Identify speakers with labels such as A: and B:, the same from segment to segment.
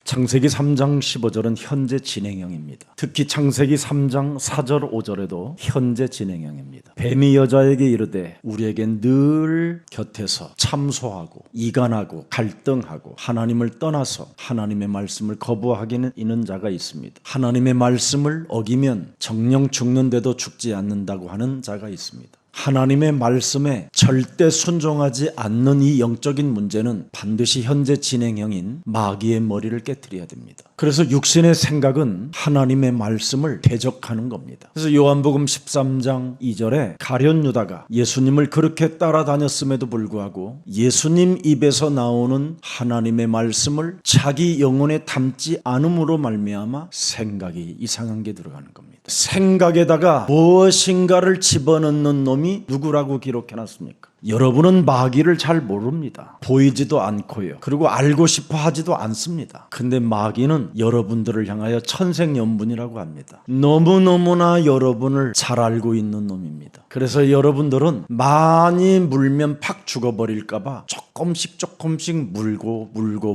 A: 창세기 3장 15절은 현재 진행형입니다. 특히 창세기 3장 4절 5절에도 현재 진행형입니다. 뱀이 여자에게 이르되 우리에겐 늘 곁에서 참소하고 이간하고 갈등하고 하나님을 떠나서 하나님의 말씀을 거부하기는 있는 자가 있습니다. 하나님의 말씀을 어기면 정령 죽는데도 죽지 않는다고 하는 자가 있습니다. 하나님의 말씀에 절대 순종하지 않는 이 영적인 문제는 반드시 현재 진행형인 마귀의 머리를 깨트려야 됩니다. 그래서 육신의 생각은 하나님의 말씀을 대적하는 겁니다. 그래서 요한복음 13장 2절에 가룟 유다가 예수님을 그렇게 따라다녔음에도 불구하고 예수님 입에서 나오는 하나님의 말씀을 자기 영혼에 담지 않음으로 말미암아 생각이 이상한 게 들어가는 겁니다. 생각에다가 무엇인가를 집어넣는 놈이 누구라고 기록해놨습니까? 여러분은 마귀를 잘 모릅니다. 보이지도 않고요. 그리고 알고 싶어 하지도 않습니다. 근데 마귀는 여러분들을 향하여 천생연분이라고 합니다. 너무너무나 여러분을 잘 알고 있는 놈입니다. 그래서 여러분들은 많이 물면 팍 죽어버릴까봐 조금씩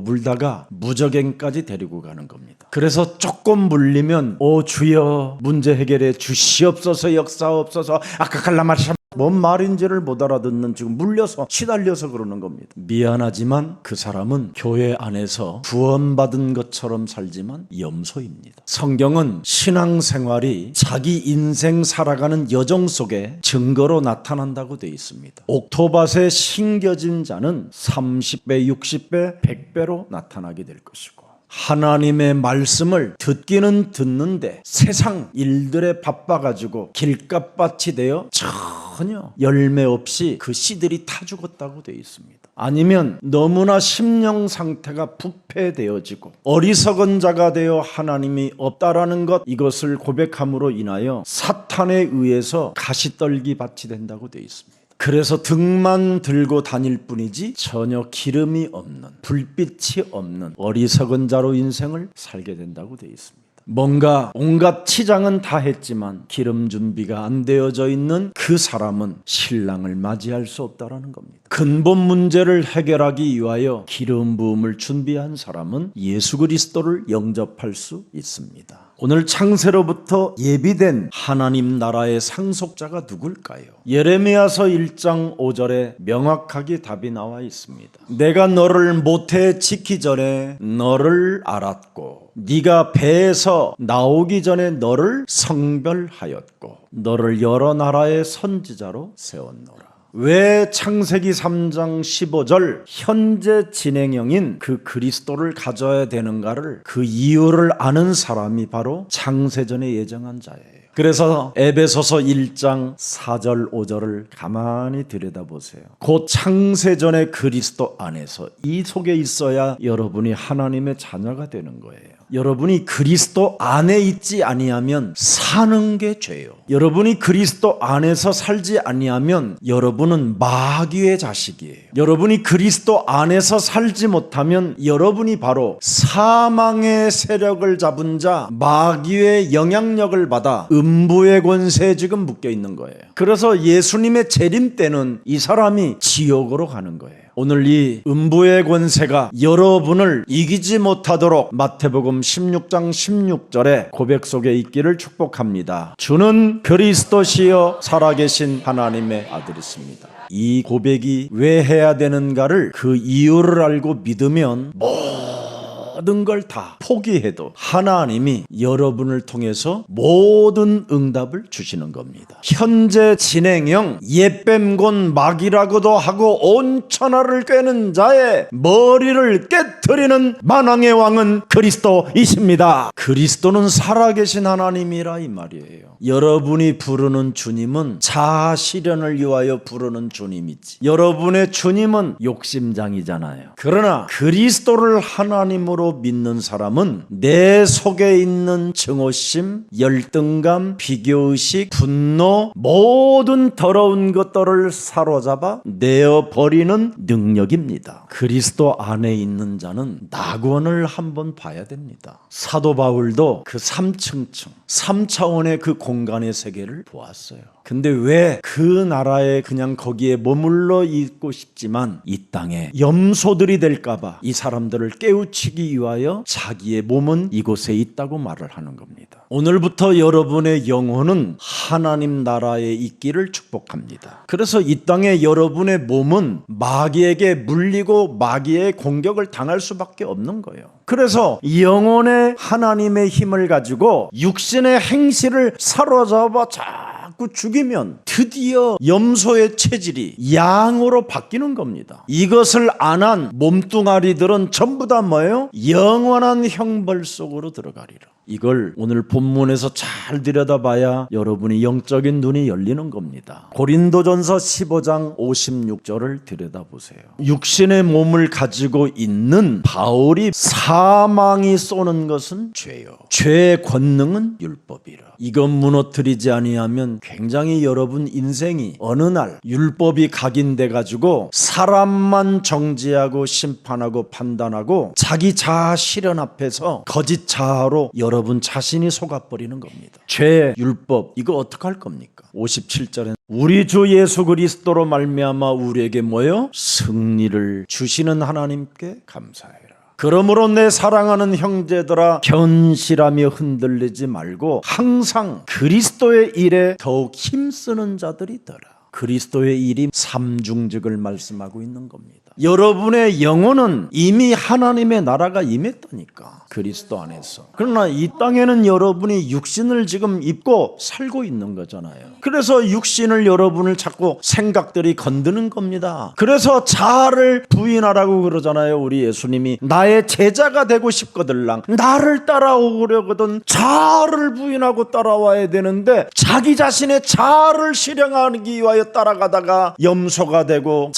A: 물다가 무적행까지 데리고 가는 겁니다. 그래서 조금 물리면 오 주여 문제 해결해 주시옵소서 역사옵소서 아까칼라마샤 뭔 말인지를 못 알아듣는 지금 물려서 시달려서 그러는 겁니다. 미안하지만 그 사람은 교회 안에서 구원받은 것처럼 살지만 염소입니다. 성경은 신앙생활이 자기 인생 살아가는 여정 속에 증거로 나타난다고 되어 있습니다. 옥토밭에 심겨진 자는 30배, 60배, 100배로 나타나게 될 것이고 하나님의 말씀을 듣기는 듣는데 세상 일들에 바빠가지고 길값밭이 되어 전혀 열매 없이 그 씨들이 타 죽었다고 되어 있습니다. 아니면 너무나 심령 상태가 부패되어지고 어리석은 자가 되어 하나님이 없다라는 것 이것을 고백함으로 인하여 사탄에 의해서 가시떨기 밭이 된다고 되어 있습니다. 그래서 등만 들고 다닐 뿐이지 전혀 기름이 없는 불빛이 없는 어리석은 자로 인생을 살게 된다고 되어 있습니다. 뭔가 온갖 치장은 다 했지만 기름 준비가 안 되어져 있는 그 사람은 신랑을 맞이할 수 없다는 겁니다. 근본 문제를 해결하기 위하여 기름 부음을 준비한 사람은 예수 그리스도를 영접할 수 있습니다. 오늘 창세로부터 예비된 하나님 나라의 상속자가 누굴까요? 예레미야서 1장 5절에 명확하게 답이 나와 있습니다. 내가 너를 모태에 짓기 전에 너를 알았고 네가 배에서 나오기 전에 너를 성별하였고 너를 여러 나라의 선지자로 세웠노라. 왜 창세기 3장 15절 현재 진행형인 그 그리스도를 가져야 되는가를 그 이유를 아는 사람이 바로 창세전에 예정한 자예요. 그래서 에베소서 1장 4절 5절을 가만히 들여다보세요. 곧 창세전의 그리스도 안에서 이 속에 있어야 여러분이 하나님의 자녀가 되는 거예요. 여러분이 그리스도 안에 있지 아니하면 사는 게 죄요. 여러분이 그리스도 안에서 살지 아니하면 여러분은 마귀의 자식이에요. 여러분이 그리스도 안에서 살지 못하면 여러분이 바로 사망의 세력을 잡은 자 마귀의 영향력을 받아 음부의 권세에 지금 묶여 있는 거예요. 그래서 예수님의 재림 때는 이 사람이 지옥으로 가는 거예요. 오늘 이 음부의 권세가 여러분을 이기지 못하도록 마태복음 16장 16절의 고백 속에 있기를 축복합니다. 주는 그리스도시여 살아계신 하나님의 아들이십니다. 이 고백이 왜 해야 되는가를 그 이유를 알고 믿으면 모든 걸 다 포기해도 하나님이 여러분을 통해서 모든 응답을 주시는 겁니다. 현재 진행형 옛뱀곤 마귀라고도 하고 온 천하를 꿰는 자의 머리를 깨트리는 만왕의 왕은 그리스도이십니다. 그리스도는 살아계신 하나님이라 이 말이에요. 여러분이 부르는 주님은 자아 실현을 위하여 부르는 주님이지 여러분의 주님은 욕심장이잖아요. 그러나 그리스도를 하나님으로 믿는 사람은 내 속에 있는 증오심, 열등감, 비교의식, 분노 모든 더러운 것들을 사로잡아 내어버리는 능력입니다. 그리스도 안에 있는 자는 낙원을 한번 봐야 됩니다. 사도 바울도 그 3층층 3차원의 그 공간의 세계를 보았어요. 근데 왜 그 나라에 그냥 거기에 머물러 있고 싶지만 이 땅에 염소들이 될까봐 이 사람들을 깨우치기 위하여 자기의 몸은 이곳에 있다고 말을 하는 겁니다. 오늘부터 여러분의 영혼은 하나님 나라에 있기를 축복합니다. 그래서 이 땅에 여러분의 몸은 마귀에게 물리고 마귀의 공격을 당할 수밖에 없는 거예요. 그래서 영혼의 하나님의 힘을 가지고 육신의 행실을 사로잡아 자꾸 죽이면 드디어 염소의 체질이 양으로 바뀌는 겁니다. 이것을 안 한 몸뚱아리들은 전부 다 뭐예요? 영원한 형벌 속으로 들어가리라. 이걸 오늘 본문에서 잘 들여다봐야 여러분이 영적인 눈이 열리는 겁니다. 고린도전서 15장 56절을 들여다보세요. 육신의 몸을 가지고 있는 바울이 사망이 쏘는 것은 죄요, 죄의 권능은 율법이라. 이것 무너뜨리지 아니하면 굉장히 여러분 인생이 어느 날 율법이 각인돼 가지고 사람만 정죄하고 심판하고 판단하고 자기 자아 실현 앞에서 거짓 자아로 여러분 자신이 속아버리는 겁니다. 죄, 율법 이거 어떡할 겁니까? 57절에 우리 주 예수 그리스도로 말미암아 우리에게 뭐요? 승리를 주시는 하나님께 감사해라. 그러므로 내 사랑하는 형제들아 견실하며 흔들리지 말고 항상 그리스도의 일에 더욱 힘쓰는 자들이 되라. 그리스도의 일이 삼중직을 말씀하고 있는 겁니다. 여러분의 영혼은 이미 하나님의 나라가 임했다니까, 그리스도 안에서. 그러나 이 땅에는 여러분이 육신을 지금 입고 살고 있는 거잖아요. 그래서 육신을 여러분을 자꾸 생각들이 건드는 겁니다. 그래서 자아를 부인하라고 그러잖아요. 우리 예수님이 나의 제자가 되고 싶거들랑 나를 따라오려거든 자아를 부인하고 따라와야 되는데 자기 자신의 자아를 실행하기 위하여 따라가다가 염소가 되고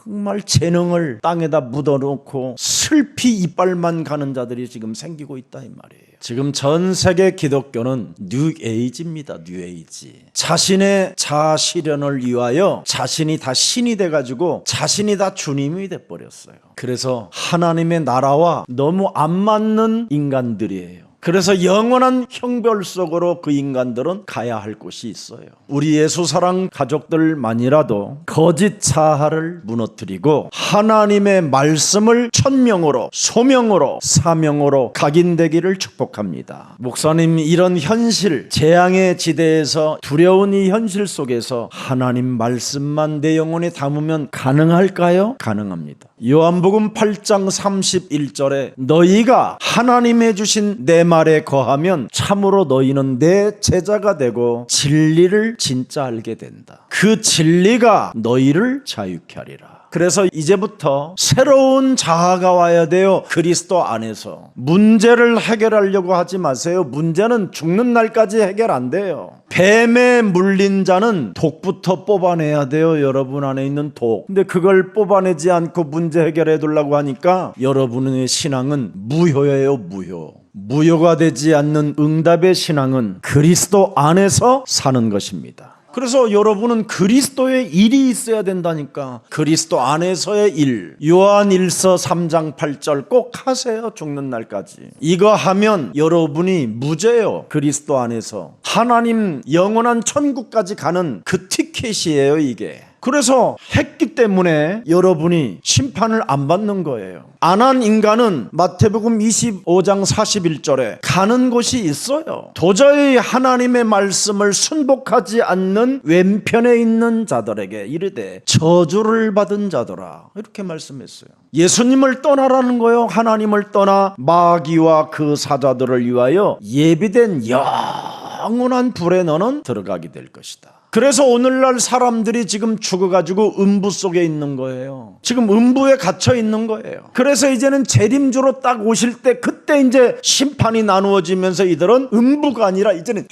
A: 정말 재능을 땅에다 묻어놓고 슬피 이빨만 가는 자들이 지금 생기고 있다 이 말이에요. 지금 전 세계 기독교는 뉴에이지입니다. 뉴에이지. 자신의 자아 실현을 위하여 자신이 다 신이 돼가지고 자신이 다 주님이 돼버렸어요. 그래서 하나님의 나라와 너무 안 맞는 인간들이에요. 그래서 영원한 형벌 속으로 그 인간들은 가야 할 곳이 있어요. 우리 예수사랑 가족들만이라도 거짓 자아를 무너뜨리고 하나님의 말씀을 천명으로 소명으로 사명으로 각인되기를 축복합니다. 목사님, 이런 현실, 재앙의 지대에서 두려운 이 현실 속에서 하나님 말씀만 내 영혼에 담으면 가능할까요? 가능합니다. 요한복음 8장 31절에 너희가 하나님의 주신 내 말에 거하면 참으로 너희는 내 제자가 되고 진리를 진짜 알게 된다. 그 진리가 너희를 자유케 하리라. 그래서 이제부터 새로운 자아가 와야 돼요. 그리스도 안에서. 문제를 해결하려고 하지 마세요. 문제는 죽는 날까지 해결 안 돼요. 뱀에 물린 자는 독부터 뽑아내야 돼요. 여러분 안에 있는 독. 근데 그걸 뽑아내지 않고 문제 해결해 두려고 하니까 여러분의 신앙은 무효예요. 무효. 무효가 되지 않는 응답의 신앙은 그리스도 안에서 사는 것입니다. 그래서 여러분은 그리스도의 일이 있어야 된다니까. 그리스도 안에서의 일. 요한 1서 3장 8절 꼭 하세요. 죽는 날까지. 이거 하면 여러분이 무죄요. 그리스도 안에서 하나님 영원한 천국까지 가는 그 티켓이에요. 이게. 그래서 했기 때문에 여러분이 심판을 안 받는 거예요. 안 한 인간은 마태복음 25장 41절에 가는 곳이 있어요. 도저히 하나님의 말씀을 순복하지 않는 왼편에 있는 자들에게 이르되 저주를 받은 자더라, 이렇게 말씀했어요. 예수님을 떠나라는 거예요. 하나님을 떠나 마귀와 그 사자들을 위하여 예비된 영원한 불에 너는 들어가게 될 것이다. 그래서 오늘날 사람들이 지금 죽어가지고 음부 속에 있는 거예요. 지금 음부에 갇혀 있는 거예요. 그래서 이제는 재림주로 딱 오실 때 그때 이제 심판이 나누어지면서 이들은 음부가 아니라 이제는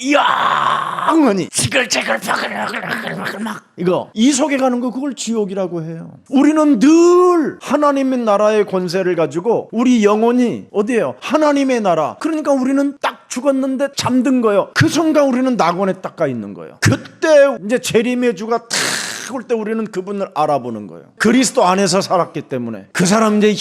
A: 영원히 지글지글 바글바글 막 이거 이 속에 가는 거, 그걸 지옥이라고 해요. 우리는 늘 하나님의 나라의 권세를 가지고 우리 영혼이 어디예요? 하나님의 나라. 그러니까 우리는 딱 죽었는데 잠든 거예요. 그 순간 우리는 낙원에 딱 가 있는 거예요. 그때 이제 재림의 주가 탁 올 때 우리는 그분을 알아보는 거예요. 그리스도 안에서 살았기 때문에 그 사람 이제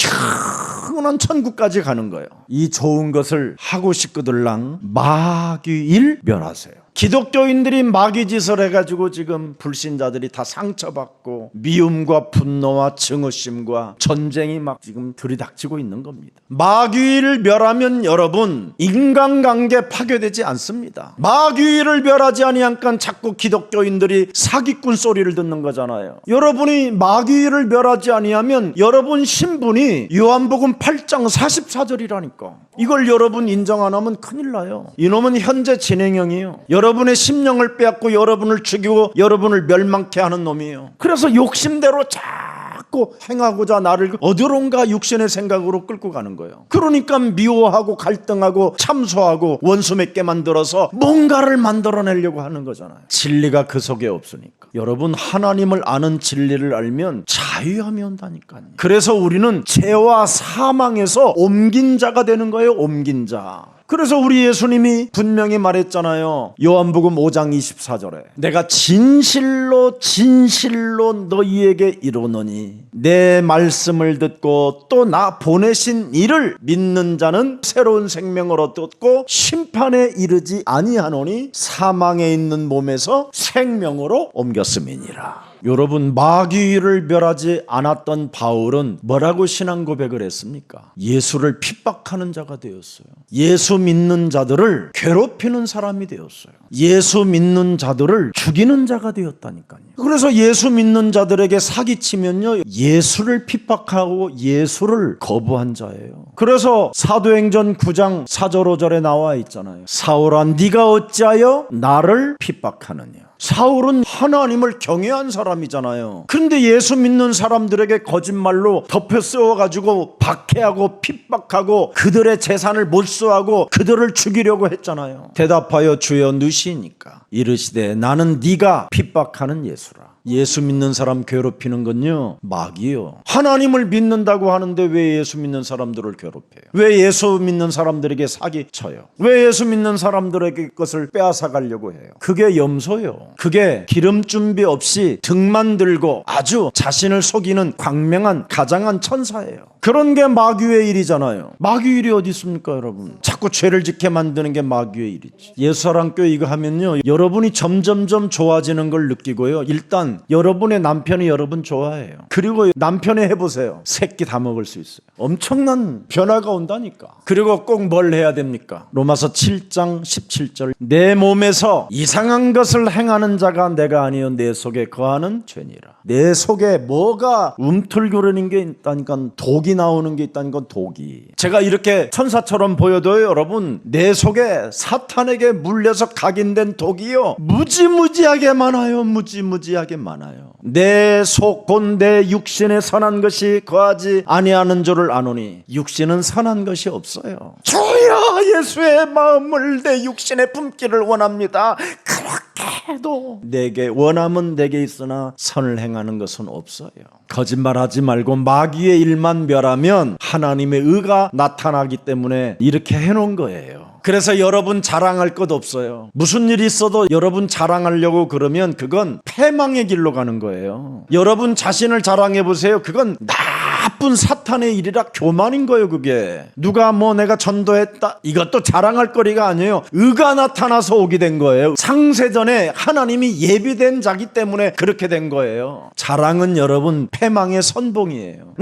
A: 영원한 천국까지 가는 거예요. 이 좋은 것을 하고 싶거들랑 마귀 일 멸하세요. 기독교인들이 마귀짓을 해가지고 지금 불신자들이 다 상처받고 미움과 분노와 증오심과 전쟁이 막 지금 들이닥치고 있는 겁니다. 마귀를 멸하면 여러분 인간관계 파괴되지 않습니다. 마귀를 멸하지 아니하니까 자꾸 기독교인들이 사기꾼 소리를 듣는 거잖아요. 여러분이 마귀를 멸하지 아니하면 여러분 신분이 요한복음 8장 44절이라니까. 이걸 여러분 인정 안 하면 큰일 나요. 이놈은 현재 진행형이에요. 여러분의 심령을 빼앗고 여러분을 죽이고 여러분을 멸망케 하는 놈이에요. 그래서 욕심대로 자꾸 행하고자 나를 어디론가 육신의 생각으로 끌고 가는 거예요. 그러니까 미워하고 갈등하고 참소하고 원수 맺게 만들어서 뭔가를 만들어내려고 하는 거잖아요. 진리가 그 속에 없으니까. 여러분 하나님을 아는 진리를 알면 자유함이 온다니까요. 그래서 우리는 죄와 사망에서 옮긴 자가 되는 거예요. 옮긴 자. 그래서 우리 예수님이 분명히 말했잖아요. 요한복음 5장 24절에 내가 진실로 진실로 너희에게 이르노니 내 말씀을 듣고 또 나 보내신 이를 믿는 자는 새로운 생명을 얻고 심판에 이르지 아니하노니 사망에 있는 몸에서 생명으로 옮겼음이니라. 여러분 마귀를 멸하지 않았던 바울은 뭐라고 신앙 고백을 했습니까? 예수를 핍박하는 자가 되었어요. 예수 믿는 자들을 괴롭히는 사람이 되었어요. 예수 믿는 자들을 죽이는 자가 되었다니까요. 그래서 예수 믿는 자들에게 사기치면요 예수를 핍박하고 예수를 거부한 자예요. 그래서 사도행전 9장 4절 5절에 나와 있잖아요. 사울아 네가 어찌하여 나를 핍박하느냐. 사울은 하나님을 경외한 사람이잖아요. 그런데 예수 믿는 사람들에게 거짓말로 덮여 쓰어가지고 박해하고 핍박하고 그들의 재산을 몰수하고 그들을 죽이려고 했잖아요. 대답하여 주여 누시니까 이르시되 나는 네가 핍박하는 예수라. 예수 믿는 사람 괴롭히는 건요 마귀요. 하나님을 믿는다고 하는데 왜 예수 믿는 사람들을 괴롭혀요? 왜 예수 믿는 사람들에게 사기쳐요? 왜 예수 믿는 사람들에게 것을 빼앗아 가려고 해요? 그게 염소요. 그게 기름 준비 없이 등만 들고 아주 자신을 속이는 광명한 가장한 천사예요. 그런 게 마귀의 일이잖아요. 마귀 일이 어디 있습니까 여러분? 자꾸 죄를 짓게 만드는 게 마귀의 일이지. 예수사랑교회 이거 하면요 여러분이 점점점 좋아지는 걸 느끼고요. 일단 여러분의 남편이 여러분 좋아해요. 그리고 남편이 해보세요. 새끼 다 먹을 수 있어요. 엄청난 변화가 온다니까. 그리고 꼭 뭘 해야 됩니까? 로마서 7장 17절 내 몸에서 이상한 것을 행하는 자가 내가 아니요 내 속에 거하는 죄니라. 내 속에 뭐가 움틀거리는 게 있다니까 독이 나오는 게 있다니까 독이. 제가 이렇게 천사처럼 보여도요 여러분 내 속에 사탄에게 물려서 각인된 독이요 무지무지하게 많아요. 무지무지하게 많아요. 내 속 곧 내 육신에 선한 것이 거하지 아니하는 줄을 아노니 육신은 선한 것이 없어요. 주여 예수의 마음을 내 육신에 품기를 원합니다. 그렇게 해도 내게 원함은 내게 있으나 선을 행하는 것은 없어요. 거짓말하지 말고 마귀의 일만 멸하면 하나님의 의가 나타나기 때문에 이렇게 해놓은 거예요. 그래서 여러분 자랑할 것 없어요. 무슨 일이 있어도 여러분 자랑하려고 그러면 그건 패망의 길로 가는 거예요. 여러분 자신을 자랑해 보세요. 그건 나쁜 사탄의 일이라 교만인 거예요. 그게 누가 뭐 내가 전도했다 이것도 자랑할 거리가 아니에요. 의가 나타나서 오게 된 거예요. 창세전에 하나님이 예비된 자기 때문에 그렇게 된 거예요. 자랑은 여러분 패망의 선봉이에요.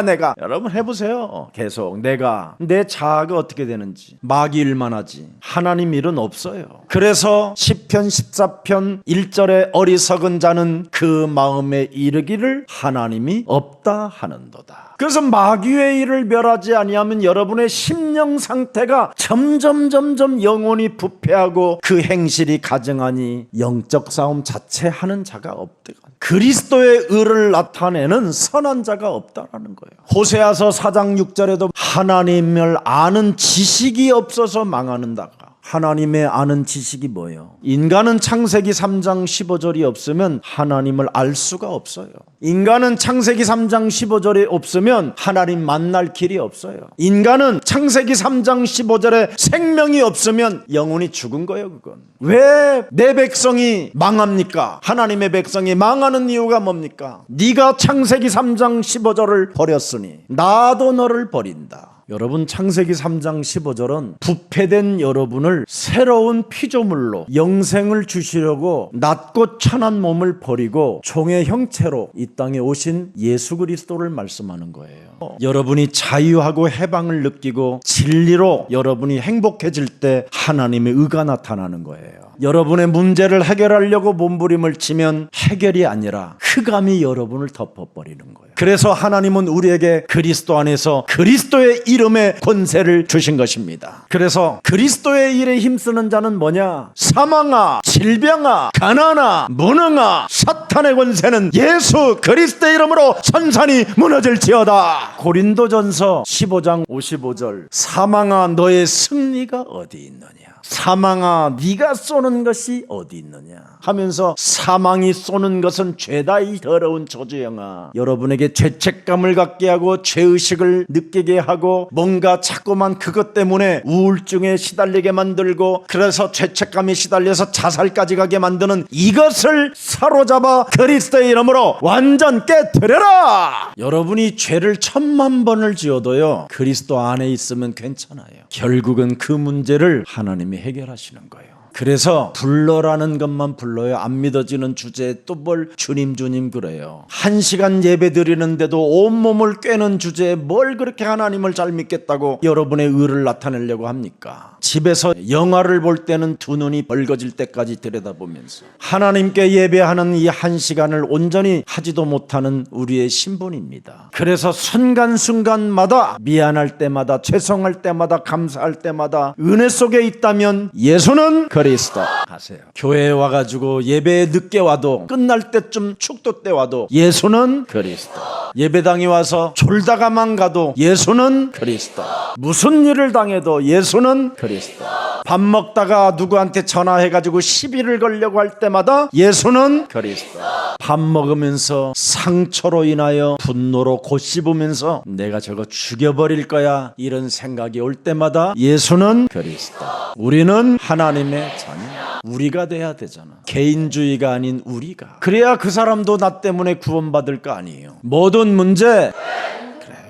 A: 내가 여러분 해보세요. 계속 내가 내 자아가 어떻게 되는지. 마귀 일만 하지 하나님 일은 없어요. 그래서 시편 14편 1절에 어리석은 자는 그 마음에 이르기를 하나님이 없다 하는도다. 그래서 마귀의 일을 멸하지 아니하면 여러분의 심령 상태가 점점 영혼이 부패하고 그 행실이 가증하니 영적 싸움 자체 하는 자가 없다. 그리스도의 의를 나타내는 선한 자가 없다라는 거예요. 호세아서 4장 6절에도 하나님을 아는 지식이 없어서 망하는다. 하나님의 아는 지식이 뭐예요? 인간은 창세기 3장 15절이 없으면 하나님을 알 수가 없어요. 인간은 창세기 3장 15절이 없으면 하나님 만날 길이 없어요. 인간은 창세기 3장 15절에 생명이 없으면 영혼이 죽은 거예요. 그건 왜 내 백성이 망합니까? 하나님의 백성이 망하는 이유가 뭡니까? 네가 창세기 3장 15절을 버렸으니 나도 너를 버린다. 여러분, 창세기 3장 15절은 부패된 여러분을 새로운 피조물로 영생을 주시려고 낮고 천한 몸을 버리고 종의 형체로 이 땅에 오신 예수 그리스도를 말씀하는 거예요. 여러분이 자유하고 해방을 느끼고 진리로 여러분이 행복해질 때 하나님의 의가 나타나는 거예요. 여러분의 문제를 해결하려고 몸부림을 치면 해결이 아니라 흑암이 여러분을 덮어버리는 거예요. 그래서 하나님은 우리에게 그리스도 안에서 그리스도의 이름의 권세를 주신 것입니다. 그래서 그리스도의 일에 힘쓰는 자는 뭐냐? 사망아, 질병아, 가난아, 무능아, 사탄의 권세는 예수 그리스도의 이름으로 선산이 무너질지어다. 고린도전서 15장 55절, 사망아 너의 승리가 어디 있느냐? 사망아 네가 쏘는 것이 어디 있느냐 하면서, 사망이 쏘는 것은 죄다 이 더러운 저주영아. 여러분에게 죄책감을 갖게 하고 죄의식을 느끼게 하고 뭔가 자꾸만 그것 때문에 우울증에 시달리게 만들고, 그래서 죄책감에 시달려서 자살까지 가게 만드는 이것을 사로잡아 그리스도의 이름으로 완전 깨뜨려라. 여러분이 죄를 1000만 번을 지어도요, 그리스도 안에 있으면 괜찮아요. 결국은 그 문제를 하나님이 해결하시는 거예요. 그래서 불러라는 것만 불러요. 안 믿어지는 주제에 또 뭘 주님 주님 그래요. 1시간 예배 드리는데도 온몸을 꿰는 주제에 뭘 그렇게 하나님을 잘 믿겠다고 여러분의 의를 나타내려고 합니까? 집에서 영화를 볼 때는 두 눈이 벌거질 때까지 들여다보면서 하나님께 예배하는 이 1시간을 온전히 하지도 못하는 우리의 신분입니다. 그래서 순간순간마다 미안할 때마다, 죄송할 때마다, 감사할 때마다 은혜 속에 있다면 예수는 그리스도 하세요. 교회에 와가지고 예배에 늦게 와도, 끝날 때쯤 축도 때 와도 예수는 그리스도. 예배당에 와서 졸다가만 가도 예수는 그리스도. 무슨 일을 당해도 예수는 그리스도. 밥 먹다가 누구한테 전화해가지고 시비를 걸려고 할 때마다 예수는 그리스도. 밥 먹으면서 상처로 인하여 분노로 곱씹으면서 내가 저거 죽여버릴 거야 이런 생각이 올 때마다 예수는 그리스도. 우리는 하나님의 자녀, 우리가 돼야 되잖아. 개인주의가 아닌 우리가. 그래야 그 사람도 나 때문에 구원받을 거 아니에요. 모든 문제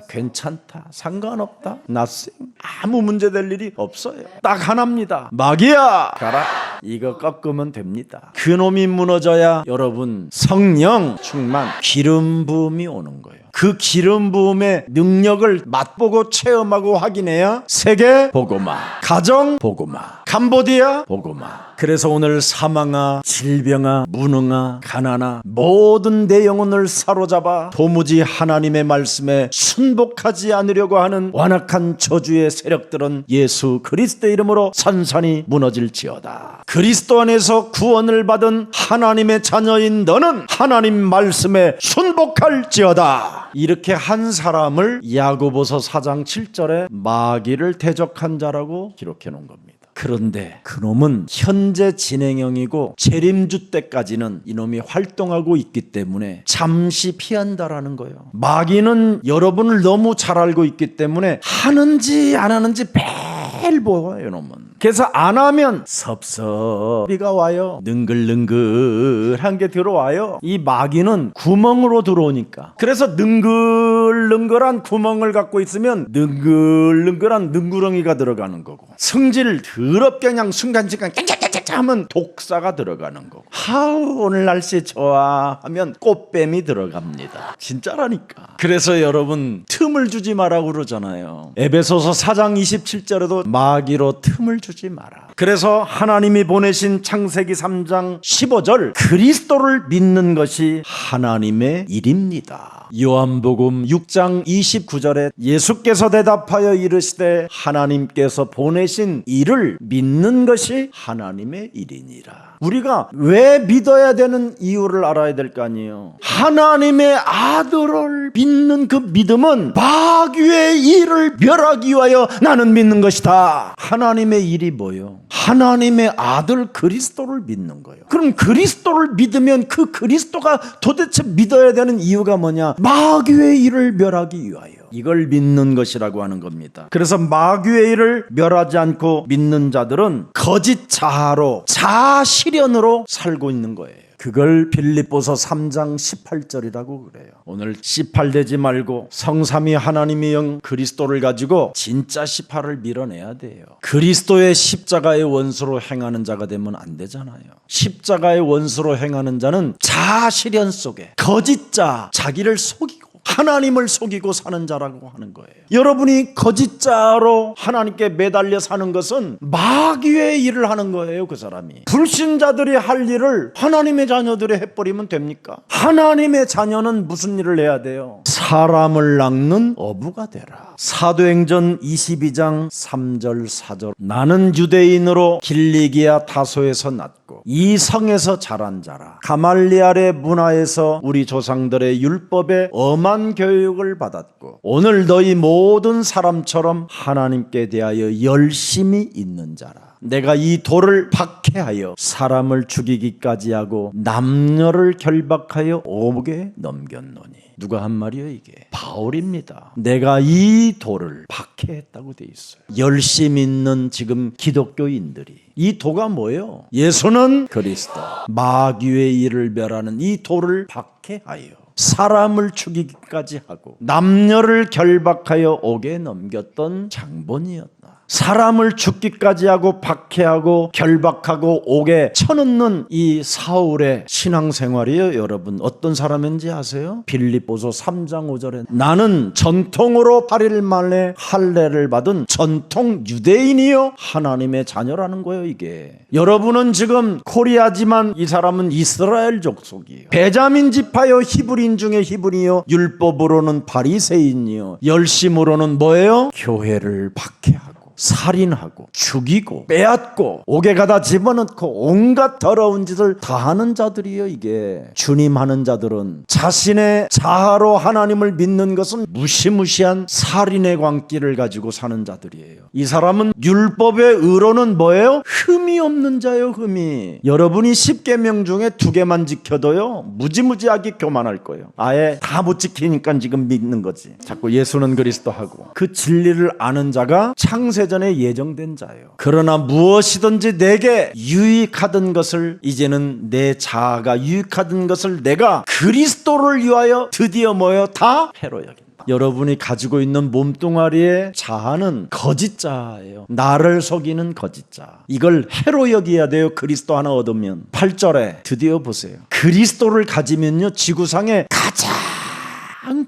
A: 괜찮다, 상관없다, nothing, 아무 문제될 일이 없어요. 딱 하나입니다. 마귀야 가라. 이거 꺾으면 됩니다. 그놈이 무너져야 여러분 성령 충만, 기름 부음이 오는 거예요. 그 기름 부음의 능력을 맛보고 체험하고 확인해야 세계 복음화, 가정 복음화, 캄보디아 복음화. 그래서 오늘 사망아, 질병아, 무능아, 가난아, 모든 내 영혼을 사로잡아 도무지 하나님의 말씀에 순복하지 않으려고 하는 완악한 저주의 세력들은 예수 그리스도의 이름으로 산산이 무너질지어다. 그리스도 안에서 구원을 받은 하나님의 자녀인 너는 하나님 말씀에 순복할지어다. 이렇게 한 사람을 야고보서 4장 7절에 마귀를 대적한 자라고 기록해 놓은 겁니다. 그런데 그놈은 현재 진행형이고 재림주 때까지는 이놈이 활동하고 있기 때문에 잠시 피한다라는 거예요. 마귀는 여러분을 너무 잘 알고 있기 때문에 하는지 안 하는지 매일 보여요, 이놈은. 그래서 안 하면 섭섭이가 와요. 능글능글한 게 들어와요. 이 마귀는 구멍으로 들어오니까. 그래서 능글능글한 구멍을 갖고 있으면 능글능글한 능구렁이가 들어가는 거고, 성질 더럽게 그냥 순간순간 깍깍깍깍 하면 독사가 들어가는 거고, 하우 오늘 날씨 좋아 하면 꽃뱀이 들어갑니다. 진짜라니까. 그래서 여러분 틈을 주지 마라고 그러잖아요. 에베소서 4장 27절에도 마귀로 틈을 주지 마라. 그래서 하나님이 보내신 창세기 3장 15절, 그리스도를 믿는 것이 하나님의 일입니다. 요한복음 6장 29절에 예수께서 대답하여 이르시되 하나님께서 보내신 이를 믿는 것이 하나님의 일이니라. 우리가 왜 믿어야 되는 이유를 알아야 될 거 아니에요. 하나님의 아들을 믿는 그 믿음은 마귀의 일을 멸하기 위하여 나는 믿는 것이다. 하나님의 일이 뭐예요? 하나님의 아들 그리스도를 믿는 거예요. 그럼 그리스도를 믿으면 그 그리스도가 도대체 믿어야 되는 이유가 뭐냐? 마귀의 일을 멸하기 위하여. 이걸 믿는 것이라고 하는 겁니다. 그래서 마귀의 일을 멸하지 않고 믿는 자들은 거짓 자아로, 자아 실현으로 살고 있는 거예요. 그걸 빌립보서 3장 18절이라고 그래요. 오늘 C8 되지 말고 성삼위 하나님의 영 그리스도를 가지고 진짜 C8을 밀어내야 돼요. 그리스도의 십자가의 원수로 행하는 자가 되면 안 되잖아요. 십자가의 원수로 행하는 자는 자아실현 속에 거짓자, 자기를 속이고 하나님을 속이고 사는 자라고 하는 거예요. 여러분이 거짓자로 하나님께 매달려 사는 것은 마귀의 일을 하는 거예요. 그 사람이 불신자들이 할 일을 하나님의 자녀들이 해버리면 됩니까? 하나님의 자녀는 무슨 일을 해야 돼요? 사람을 낚는 어부가 되라. 사도행전 22장 3절 4절 나는 유대인으로 길리기아 다소에서 났고 이 성에서 자란 자라. 가말리알의 문화에서 우리 조상들의 율법에 엄한 교육을 받았고 오늘 너희 모든 사람처럼 하나님께 대하여 열심히 있는 자라. 내가 이 돌을 박해하여 사람을 죽이기까지 하고 남녀를 결박하여 옥에 넘겼노니. 누가 한 말이에요? 이게 바울입니다. 내가 이 돌을 박해했다고 돼 있어요. 열심 있는 지금 기독교인들이 이 도가 뭐예요? 예수는 그리스도, 마귀의 일을 멸하는 이 돌을 박해하여 사람을 죽이기까지 하고 남녀를 결박하여 옥에 넘겼던 장본이었다. 사람을 죽기까지 하고 박해하고 결박하고 옥에 쳐넣는 이 사울의 신앙생활이에요. 여러분 어떤 사람인지 아세요? 빌립보서 3장 5절에 나는 전통으로 8일 만에 할례를 받은 전통 유대인이요 하나님의 자녀라는 거예요. 이게 여러분은 지금 코리아지만 이 사람은 이스라엘 족속이에요. 베냐민 지파요 히브리인 중에 히브리요 율법으로는 바리새인이요 열심으로는 뭐예요? 교회를 박해하고 살인하고 죽이고 빼앗고 옥에 가다 집어넣고 온갖 더러운 짓을 다 하는 자들이에요. 이게 주님 하는 자들은 자신의 자아로 하나님을 믿는 것은 무시무시한 살인의 광기를 가지고 사는 자들이에요. 이 사람은 율법의 의로는 뭐예요? 흠이 없는 자예요. 흠이. 여러분이 10계명 중에 2개만 지켜도요 무지무지하게 교만할 거예요. 아예 다 못 지키니까 지금 믿는 거지. 자꾸 예수는 그리스도 하고 그 진리를 아는 자가 창세 전에 예정된 자예요. 그러나 무엇이든지 내게 유익하던 것을 이제는 내 자아가 유익하던 것을 내가 그리스도를 위하여 드디어 뭐요? 다 해로 여긴다. 여러분이 가지고 있는 몸뚱아리의 자아는 거짓자예요. 나를 속이는 거짓자. 이걸 해로 여겨야 돼요. 그리스도 하나 얻으면. 8절에 드디어 보세요. 그리스도를 가지면요 지구상에 가장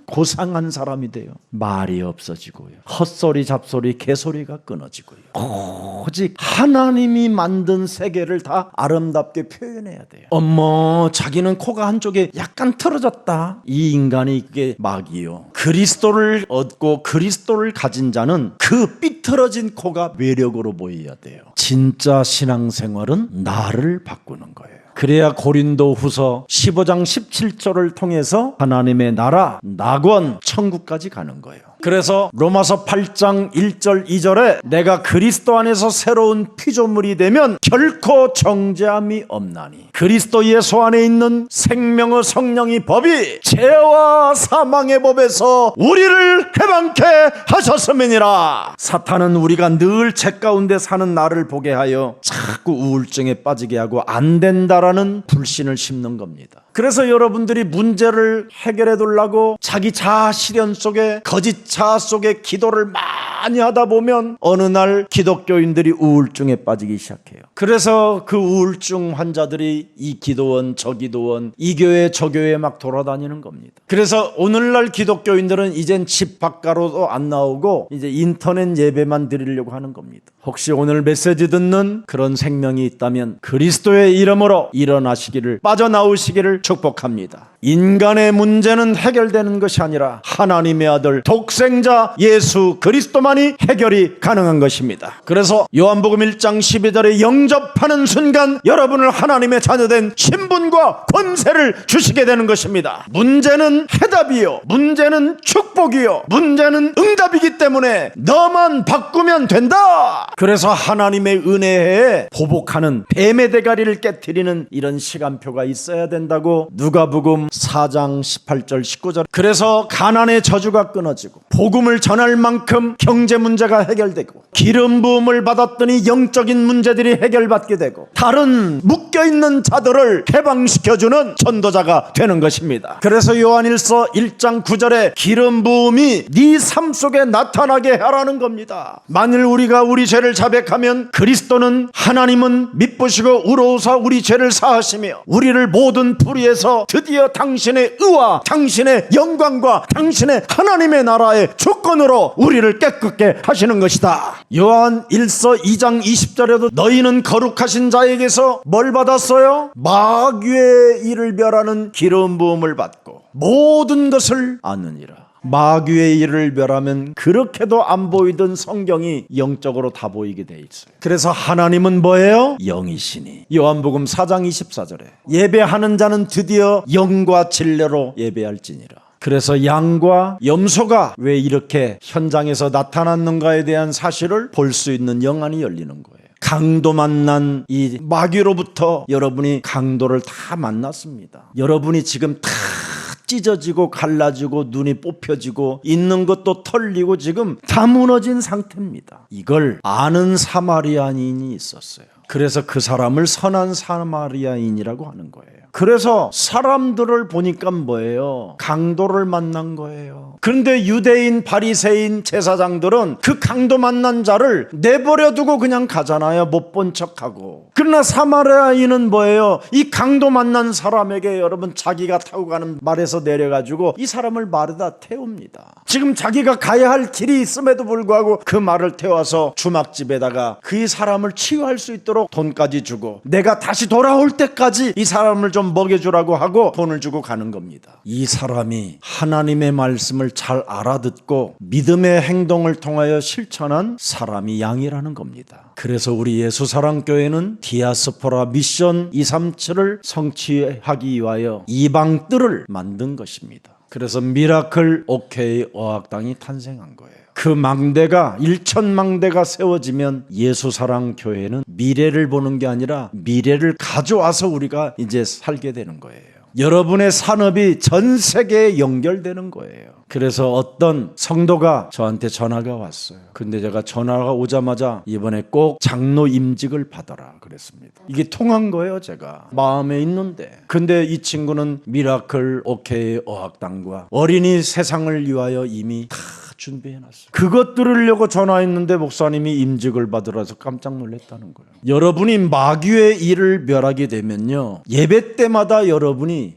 A: 고상한 사람이 돼요. 말이 없어지고요. 헛소리 잡소리 개소리가 끊어지고요. 오직 하나님이 만든 세계를 다 아름답게 표현해야 돼요. 어머 자기는 코가 한쪽에 약간 틀어졌다. 이 인간이 그게 마귀요. 그리스도를 얻고 그리스도를 가진 자는 그 삐뚤어진 코가 매력으로 보여야 돼요. 진짜 신앙생활은 나를 바꾸는 거예요. 그래야 고린도 후서 15장 17절을 통해서 하나님의 나라, 낙원, 천국까지 가는 거예요. 그래서 로마서 8장 1절 2절에 내가 그리스도 안에서 새로운 피조물이 되면 결코 정죄함이 없나니 그리스도 예수 안에 있는 생명의 성령의 법이 죄와 사망의 법에서 우리를 해방케 하셨음이니라. 사탄은 우리가 늘 죄 가운데 사는 나를 보게 하여 자꾸 우울증에 빠지게 하고 안 된다라는 불신을 심는 겁니다. 그래서 여러분들이 문제를 해결해 두려고 자기 자아 실현 속에 거짓 자아 속에 기도를 많이 하다 보면 어느 날 기독교인들이 우울증에 빠지기 시작해요. 그래서 그 우울증 환자들이 이 기도원 저 기도원 이 교회 저 교회 막 돌아다니는 겁니다. 그래서 오늘날 기독교인들은 이젠 집 밖으로도 안 나오고 이제 인터넷 예배만 드리려고 하는 겁니다. 혹시 오늘 메시지 듣는 그런 생명이 있다면 그리스도의 이름으로 일어나시기를 빠져나오시기를 축복합니다. 인간의 문제는 해결되는 것이 아니라 하나님의 아들 독생자 예수 그리스도만이 해결이 가능한 것입니다. 그래서 요한복음 1장 12절에 영접하는 순간 여러분을 하나님의 자녀된 신분과 권세를 주시게 되는 것입니다. 문제는 해답이요, 문제는 축복이요, 문제는 응답이기 때문에 너만 바꾸면 된다. 그래서 하나님의 은혜에 보복하는 뱀의 대가리를 깨트리는 이런 시간표가 있어야 된다고 누가복음 4장 18절 19절. 그래서 가난의 저주가 끊어지고 복음을 전할 만큼 경제 문제가 해결되고 기름 부음을 받았더니 영적인 문제들이 해결받게 되고 다른 묶여있는 자들을 해방시켜주는 전도자가 되는 것입니다. 그래서 요한일서 1장 9절에 기름 부음이 네 삶 속에 나타나게 하라는 겁니다. 만일 우리가 우리 죄를 자백하면 그리스도는 하나님은 미쁘시고 우러우사 우리 죄를 사하시며 우리를 모든 불의에서 드디어 당신의 의와 당신의 영광과 당신의 하나님의 나라의 주권으로 우리를 깨끗게 하시는 것이다. 요한 1서 2장 20절에도 너희는 거룩하신 자에게서 뭘 받았어요? 마귀의 일을 멸하는 기름 부음을 받고 모든 것을 아느니라. 마귀의 일을 멸하면 그렇게도 안 보이던 성경이 영적으로 다 보이게 돼 있어요. 그래서 하나님은 뭐예요? 영이시니 요한복음 4장 24절에 예배하는 자는 드디어 영과 진리로 예배할지니라. 그래서 양과 염소가 왜 이렇게 현장에서 나타났는가에 대한 사실을 볼 수 있는 영안이 열리는 거예요. 강도 만난 이 마귀로부터 여러분이 강도를 다 만났습니다. 여러분이 지금 다 찢어지고 갈라지고 눈이 뽑혀지고 있는 것도 털리고 지금 다 무너진 상태입니다. 이걸 아는 사마리아인이 있었어요. 그래서 그 사람을 선한 사마리아인이라고 하는 거예요. 그래서 사람들을 보니까 뭐예요? 강도를 만난 거예요. 그런데 유대인, 바리새인, 제사장들은 그 강도 만난 자를 내버려 두고 그냥 가잖아요. 못 본 척하고. 그러나 사마리아인은 뭐예요? 이 강도 만난 사람에게 여러분 자기가 타고 가는 말에서 내려가지고 이 사람을 말에다 태웁니다. 지금 자기가 가야 할 길이 있음에도 불구하고 그 말을 태워서 주막집에다가 그 사람을 치유할 수 있도록 돈까지 주고 내가 다시 돌아올 때까지 이 사람을 좀 먹여주라고 하고 돈을 주고 가는 겁니다. 이 사람이 하나님의 말씀을 잘 알아듣고 믿음의 행동을 통하여 실천한 사람이 양이라는 겁니다. 그래서 우리 예수사랑교회는 디아스포라 미션 237을 성취하기 위하여 이방들을 만든 것입니다. 그래서 미라클 오케이 어학당이 탄생한 거예요. 그 망대가 1,000망대가 세워지면 예수사랑교회는 미래를 보는 게 아니라 미래를 가져와서 우리가 이제 살게 되는 거예요. 여러분의 산업이 전 세계에 연결되는 거예요. 그래서 어떤 성도가 저한테 전화가 왔어요. 근데 제가 전화가 오자마자 이번에 꼭 장로 임직을 받아라 그랬습니다. 이게 통한 거예요. 제가 마음에 있는데. 근데 이 친구는 미라클 오케이 어학당과 어린이 세상을 위하여 이미 다 준비해놨어요. 그것 들으려고 전화했는데 목사님이 임직을 받으라서 깜짝 놀랐다는 거예요. 여러분이 마귀의 일을 멸하게 되면요, 예배 때마다 여러분이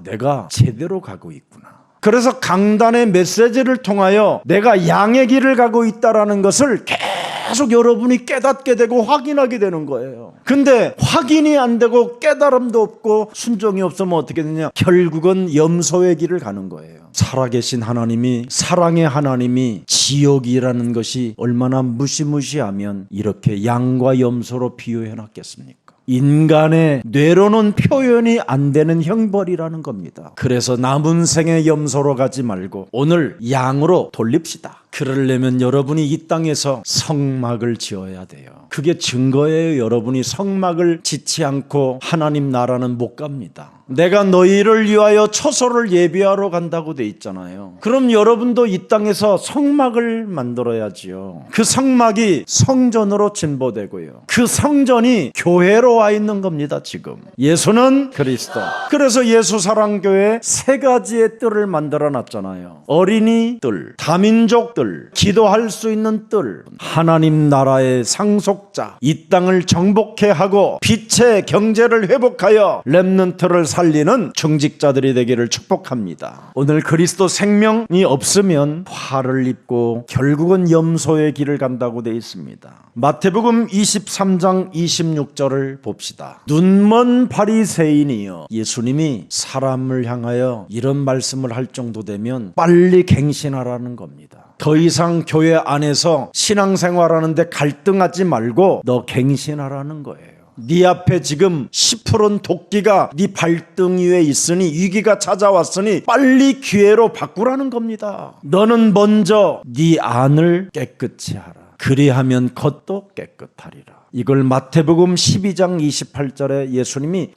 A: 내가 제대로 가고 있구나. 그래서 강단의 메시지를 통하여 내가 양의 길을 가고 있다라는 것을 계속 여러분이 깨닫게 되고 확인하게 되는 거예요. 근데 확인이 안 되고 깨달음도 없고 순종이 없으면 어떻게 되냐? 결국은 염소의 길을 가는 거예요. 살아계신 하나님이, 사랑의 하나님이 지옥이라는 것이 얼마나 무시무시하면 이렇게 양과 염소로 비유해 놨겠습니까? 인간의 뇌로는 표현이 안 되는 형벌이라는 겁니다. 그래서 남은 생의 염소로 가지 말고 오늘 양으로 돌립시다. 그러려면 여러분이 이 땅에서 성막을 지어야 돼요. 그게 증거예요. 여러분이 성막을 짓지 않고 하나님 나라는 못 갑니다. 내가 너희를 위하여 처소를 예비하러 간다고 돼 있잖아요. 그럼 여러분도 이 땅에서 성막을 만들어야지요. 그 성막이 성전으로 진보되고요. 그 성전이 교회로 와 있는 겁니다. 지금 예수는 그리스도. 그래서 예수사랑교회 세 가지의 뜰을 만들어 놨잖아요. 어린이 뜰, 다민족 뜰, 기도할 수 있는 뜰, 하나님 나라의 상속자, 이 땅을 정복해 하고 빛의 경제를 회복하여 렘넌트를 살리는 중직자들이 되기를 축복합니다. 오늘 그리스도 생명이 없으면 화를 입고 결국은 염소의 길을 간다고 되어 있습니다. 마태복음 23장 26절을 봅시다. 눈먼 바리새인이여. 예수님이 사람을 향하여 이런 말씀을 할 정도 되면 빨리 갱신하라는 겁니다. 더 이상 교회 안에서 신앙생활하는데 갈등하지 말고 너 갱신하라는 거예요. 네 앞에 지금 10%는 도끼가 네 발등 위에 있으니 위기가 찾아왔으니 빨리 기회로 바꾸라는 겁니다. 너는 먼저 네 안을 깨끗이 하라. 그리하면 겉도 깨끗하리라. 이걸 마태복음 12장 28절에 예수님이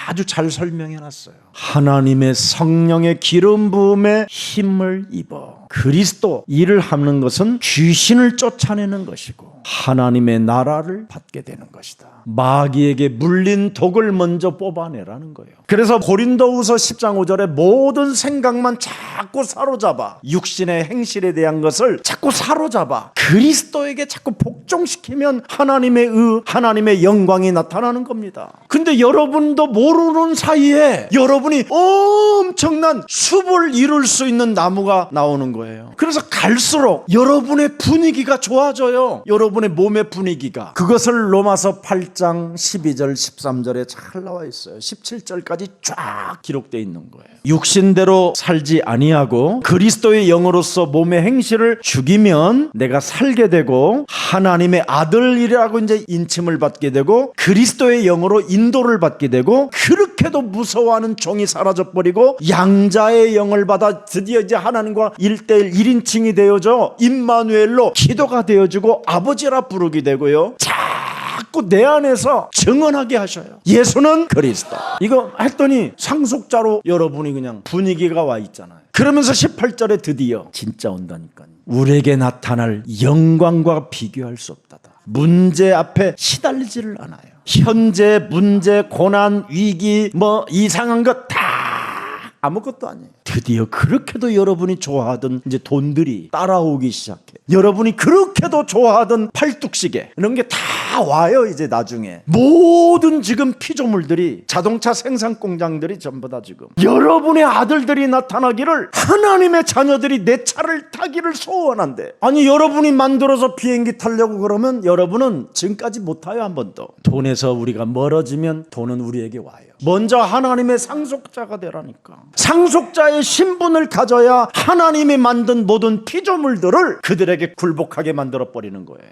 A: 아주 잘 설명해 놨어요. 하나님의 성령의 기름 부음에 힘을 입어. 그리스도 일을 하는 것은 귀신을 쫓아내는 것이고 하나님의 나라를 받게 되는 것이다. 마귀에게 물린 독을 먼저 뽑아내라는 거예요. 그래서 고린도후서 10장 5절에 모든 생각만 자꾸 사로잡아 육신의 행실에 대한 것을 자꾸 사로잡아 그리스도에게 자꾸 복종시키면 하나님의 하나님의 영광이 나타나는 겁니다. 근데 여러분도 모르는 사이에 여러분이 엄청난 숲을 이룰 수 있는 나무가 나오는 거예요. 그래서 갈수록 여러분의 분위기가 좋아져요. 여러분의 몸의 분위기가. 그것을 로마서 8장 12절 13절에 잘 나와 있어요. 17절까지 쫙 기록되어 있는 거예요. 육신대로 살지 아니하고 그리스도의 영으로서 몸의 행실을 죽이면 내가 살게 되고 하나님의 아들이라고 이제 인침을 받게 되고 그리스도의 영으로 인도를 받게 되고 그렇게도 무서워하는 종이 사라져버리고 양자의 영을 받아 드디어 이제 하나님과 1:1 1인칭이 되어져 임마누엘로 기도가 되어지고 아버지라 부르게 되고요. 자꾸 내 안에서 증언하게 하셔요. 예수는 그리스도. 이거 했더니 상속자로 여러분이 그냥 분위기가 와 있잖아요. 그러면서 18절에 드디어 진짜 온다니까요. 우리에게 나타날 영광과 비교할 수 없다다. 문제 앞에 시달리지를 않아요. 현재 문제, 고난, 위기, 이상한 것 다 아무것도 아니에요. 드디어 그렇게도 여러분이 좋아하던 이제 돈들이 따라오기 시작해. 여러분이 그렇게도 좋아하던 팔뚝시계 이런 게 다 와요. 이제 나중에 모든 지금 피조물들이 자동차 생산 공장들이 전부 다 지금 여러분의 아들들이 나타나기를 하나님의 자녀들이 내 차를 타기를 소원한대. 아니 여러분이 만들어서 비행기 타려고 그러면 여러분은 지금까지 못 타요. 한 번도. 돈에서 우리가 멀어지면 돈은 우리에게 와요. 먼저 하나님의 상속자가 되라니까. 상속자의 신분을 가져야 하나님이 만든 모든 피조물들을 그들에게 굴복하게 만들어버리는 거예요.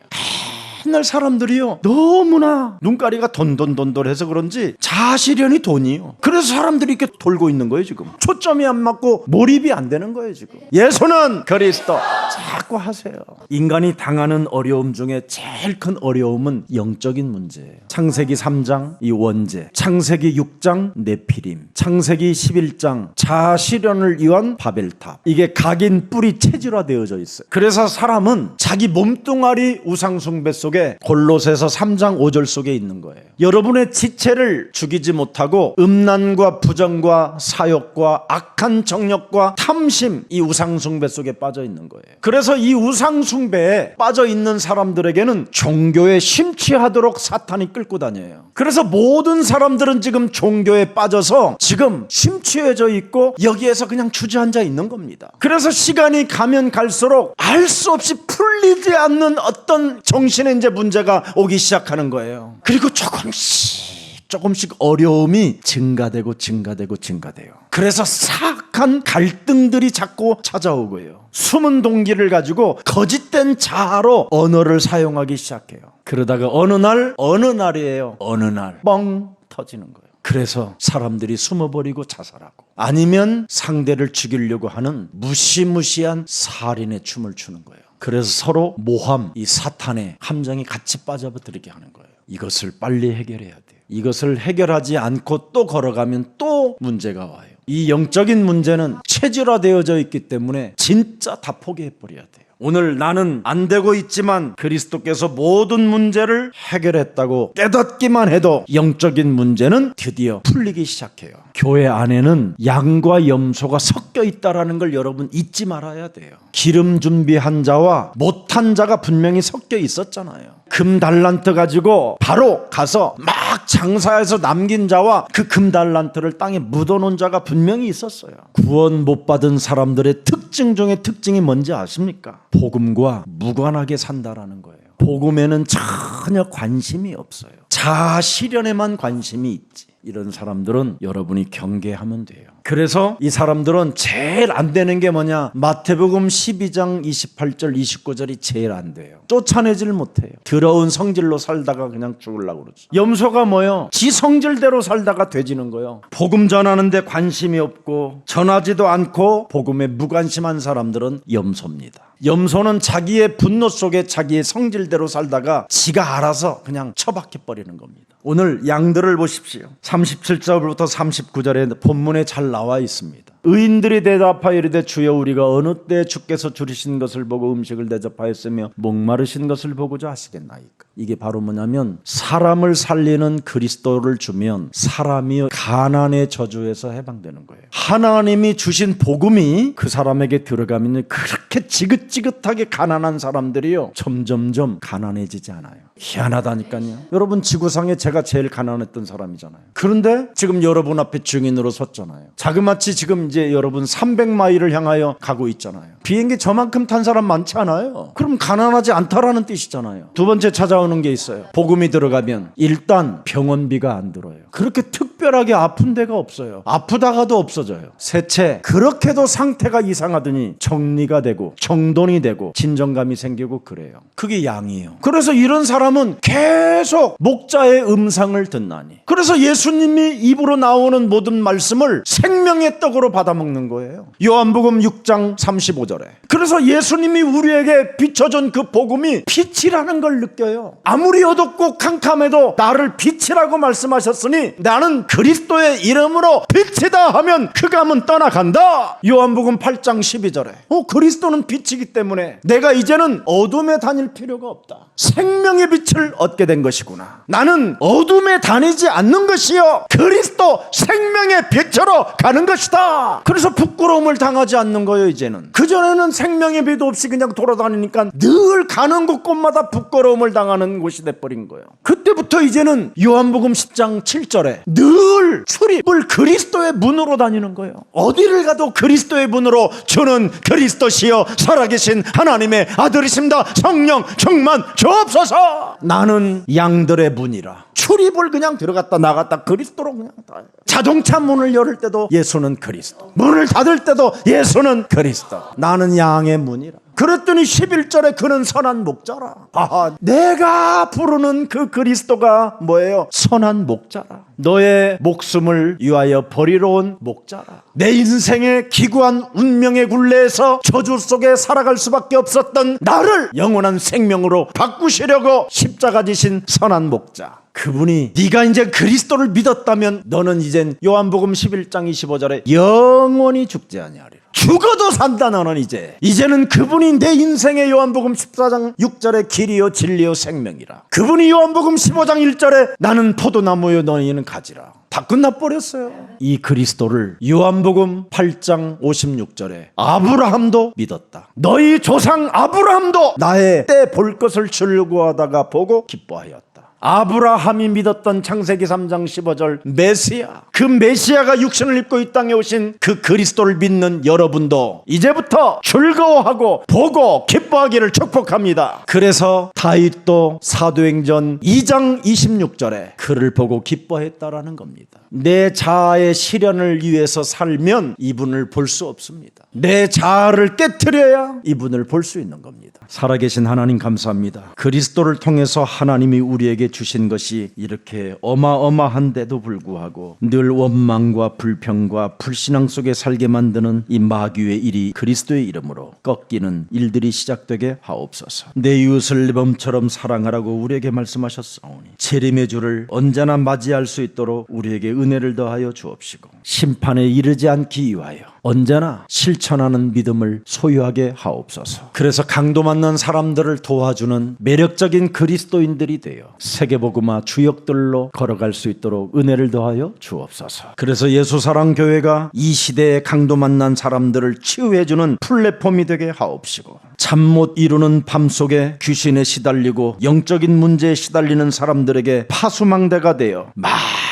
A: 옛날 사람들이요 너무나 눈가리가 돈돈돈돈해서 그런지 자아실현이 돈이요. 그래서 사람들이 이렇게 돌고 있는 거예요. 지금 초점이 안 맞고 몰입이 안 되는 거예요. 지금 예수는 그리스도 자꾸 하세요. 인간이 당하는 어려움 중에 제일 큰 어려움은 영적인 문제예요. 창세기 3장 이 원죄, 창세기 6장 네피림, 창세기 11장 자아실현을 위한 바벨탑. 이게 각인 뿌리 체질화되어져 있어요. 그래서 사람은 자기 몸뚱아리 우상숭배 속에 골로새서 3장 5절 속에 있는 거예요. 여러분의 지체를 죽이지 못하고 음란과 부정과 사욕과 악한 정욕과 탐심 이 우상숭배 속에 빠져 있는 거예요. 그래서 이 우상숭배에 빠져 있는 사람들에게는 종교에 심취하도록 사탄이 끌고 다녀요. 그래서 모든 사람들은 지금 종교에 빠져서 지금 심취해져 있고 여기에서 그냥 주저앉아 있는 겁니다. 그래서 시간이 가면 갈수록 알 수 없이 풀리지 않는 어떤 정신의 이제 문제가 오기 시작하는 거예요. 그리고 조금씩 어려움이 증가되고 증가돼요. 그래서 사악한 갈등들이 자꾸 찾아오고요. 숨은 동기를 가지고 거짓된 자아로 언어를 사용하기 시작해요. 그러다가 어느 날이에요. 어느 날 뻥 터지는 거예요. 그래서 사람들이 숨어버리고 자살하고 아니면 상대를 죽이려고 하는 무시무시한 살인의 춤을 추는 거예요. 그래서 서로 모함, 이 사탄의 함정이 같이 빠져들게 하는 거예요. 이것을 빨리 해결해야 돼요. 이것을 해결하지 않고 또 걸어가면 또 문제가 와요. 이 영적인 문제는 체질화되어져 있기 때문에 진짜 다 포기해버려야 돼요. 오늘 나는 안 되고 있지만 그리스도께서 모든 문제를 해결했다고 깨닫기만 해도 영적인 문제는 드디어 풀리기 시작해요. 교회 안에는 양과 염소가 섞여 있다는 걸 여러분 잊지 말아야 돼요. 기름 준비한 자와 못한 자가 분명히 섞여 있었잖아요. 금 달란트 가지고 바로 가서 막 장사해서 남긴 자와 그 금 달란트를 땅에 묻어놓은 자가 분명히 있었어요. 구원 못 받은 사람들의 특징 중에 특징이 뭔지 아십니까? 복음과 무관하게 산다라는 거예요. 복음에는 전혀 관심이 없어요. 자아 실현에만 관심이 있지. 이런 사람들은 여러분이 경계하면 돼요. 그래서 이 사람들은 제일 안 되는 게 뭐냐? 마태복음 12장 28절 29절이 제일 안 돼요. 쫓아내질 못해요. 더러운 성질로 살다가 그냥 죽으려고 그러지. 염소가 뭐요? 지 성질대로 살다가 돼지는 거예요. 복음 전하는데 관심이 없고 전하지도 않고 복음에 무관심한 사람들은 염소입니다. 염소는 자기의 분노 속에 자기의 성질대로 살다가 지가 알아서 그냥 처박혀 버리는 겁니다. 오늘 양들을 보십시오. 37절부터 39절에 본문에 잘 나와 있습니다. 의인들이 대답하여 이르되 주여 우리가 어느 때 주께서 줄이신 것을 보고 음식을 대접하였으며 목마르신 것을 보고자 하시겠나이까. 이게 바로 뭐냐면 사람을 살리는 그리스도를 주면 사람이 가난의 저주에서 해방되는 거예요. 하나님이 주신 복음이 그 사람에게 들어가면 그렇게 지긋지긋하게 가난한 사람들이요 점점점 가난해지지 않아요. 희한하다니까요. 여러분 지구상에 제가 제일 가난했던 사람이잖아요. 그런데 지금 여러분 앞에 증인으로 섰잖아요. 자그마치 지금 이제 여러분 300마일을 향하여 가고 있잖아요. 비행기 저만큼 탄 사람 많지 않아요. 그럼 가난하지 않다라는 뜻이잖아요. 두 번째 찾아오는 게 있어요. 복음이 들어가면 일단 병원비가 안 들어요. 그렇게 특별하게 아픈 데가 없어요. 아프다가도 없어져요. 셋째, 그렇게도 상태가 이상하더니 정리가 되고 정돈이 되고 진정감이 생기고 그래요. 그게 양이에요. 그래서 이런 사람은 계속 목자의 음성을 듣나니, 그래서 예수님이 입으로 나오는 모든 말씀을 생명의 떡으로 받아먹는 거예요. 요한복음 6장 35절에. 그래서 예수님이 우리에게 비춰준 그 복음이 빛이라는 걸 느껴요. 아무리 어둡고 캄캄해도 나를 빛이라고 말씀하셨으니 나는 그리스도의 이름으로 빛이다 하면 그 감은 떠나간다. 요한복음 8장 12절에 그리스도는 빛이기 때문에 내가 이제는 어둠에 다닐 필요가 없다. 생명의 빛을 얻게 된 것이구나. 나는 어둠에 다니지 않는 것이요 그리스도 생명의 빛으로 가는 것이다. 그래서 부끄러움을 당하지 않는 거예요. 이제는 그전에는 생명의 빛 없이 그냥 돌아다니니까 늘 가는 곳곳마다 부끄러움을 당하는 곳이 돼버린 거예요. 그때부터 이제는 요한복음 10장 7절에 늘 출입을 그리스도의 문으로 다니는 거예요. 어디를 가도 그리스도의 문으로 주는 그리스도시여 살아계신 하나님의 아들이십니다. 성령 충만 주옵소서. 나는 양들의 문이라. 출입을 그냥 들어갔다 나갔다 그리스도로 그냥 다. 자동차 문을 열을 때도 예수는 그리스도, 문을 닫을 때도 예수는 그리스도. 나는 양의 문이라. 그랬더니 11절에 그는 선한 목자라. 아하, 내가 부르는 그 그리스도가 뭐예요? 선한 목자라. 너의 목숨을 위하여 버리러 온 목자라. 내 인생의 기구한 운명의 굴레에서 저주 속에 살아갈 수밖에 없었던 나를 영원한 생명으로 바꾸시려고 십자가 지신 선한 목자. 그분이 네가 이제 그리스도를 믿었다면 너는 이젠 요한복음 11장 25절에 영원히 죽지 아니하리라. 죽어도 산다. 너는 이제는 그분이 내 인생의 요한복음 14장 6절에 길이요 진리요 생명이라. 그분이 요한복음 15장 1절에 나는 포도나무요 너희는 가지라. 다 끝나버렸어요. 이 그리스도를 요한복음 8장 56절에 아브라함도 믿었다. 너희 조상 아브라함도 나의 때 볼 것을 즐거워하다가 보고 기뻐하였다. 아브라함이 믿었던 창세기 3장 15절 메시아, 그 메시아가 육신을 입고 이 땅에 오신 그 그리스도를 믿는 여러분도 이제부터 즐거워하고 보고 기뻐하기를 축복합니다. 그래서 다윗도 사도행전 2장 26절에 그를 보고 기뻐했다라는 겁니다. 내 자아의 실현을 위해서 살면 이분을 볼 수 없습니다. 내 자아를 깨트려야 이분을 볼 수 있는 겁니다. 살아계신 하나님 감사합니다. 그리스도를 통해서 하나님이 우리에게 주신 것이 이렇게 어마어마한데도 불구하고 늘 원망과 불평과 불신앙 속에 살게 만드는 이 마귀의 일이 그리스도의 이름으로 꺾이는 일들이 시작되게 하옵소서. 내 이웃을 내 몸처럼 사랑하라고 우리에게 말씀하셨사오니 재림의 주를 언제나 맞이할 수 있도록 우리에게 은혜를 더하여 주옵시고 심판에 이르지 않기 위하여 언제나 실천하는 믿음을 소유하게 하옵소서. 그래서 강도 맞는 사람들을 도와주는 매력적인 그리스도인들이 되어 세계복음화 주역들로 걸어갈 수 있도록 은혜를 더하여 주옵소서. 그래서 예수사랑교회가 이 시대에 강도 만난 사람들을 치유해주는 플랫폼이 되게 하옵시고 잠 못 이루는 밤속에 귀신에 시달리고 영적인 문제에 시달리는 사람들에게 파수망대가 되어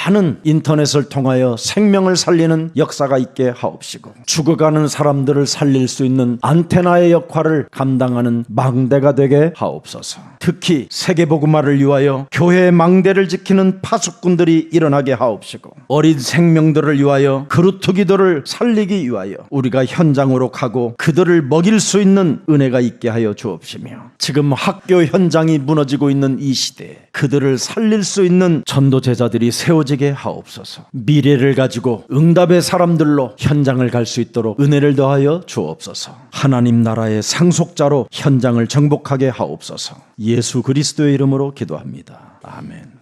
A: 많은 인터넷을 통하여 생명을 살리는 역사가 있게 하옵시고, 죽어가는 사람들을 살릴 수 있는 안테나의 역할을 감당하는 망대가 되게 하옵소서. 특히 세계복음화를 위하여 교회의 망대를 지키는 파수꾼들이 일어나게 하옵시고, 어린 생명들을 위하여 그루터기들을 살리기 위하여 우리가 현장으로 가고 그들을 먹일 수 있는 은혜가 있게 하여 주옵시며, 지금 학교 현장이 무너지고 있는 이 시대에 그들을 살릴 수 있는 전도 제자들이 세워지게 하옵소서. 미래를 가지고 응답의 사람들로 현장을 갈 수 있도록 은혜를 더하여 주옵소서. 하나님 나라의 상속자로 현장을 정복하게 하옵소서. 예수 그리스도의 이름으로 기도합니다. 아멘.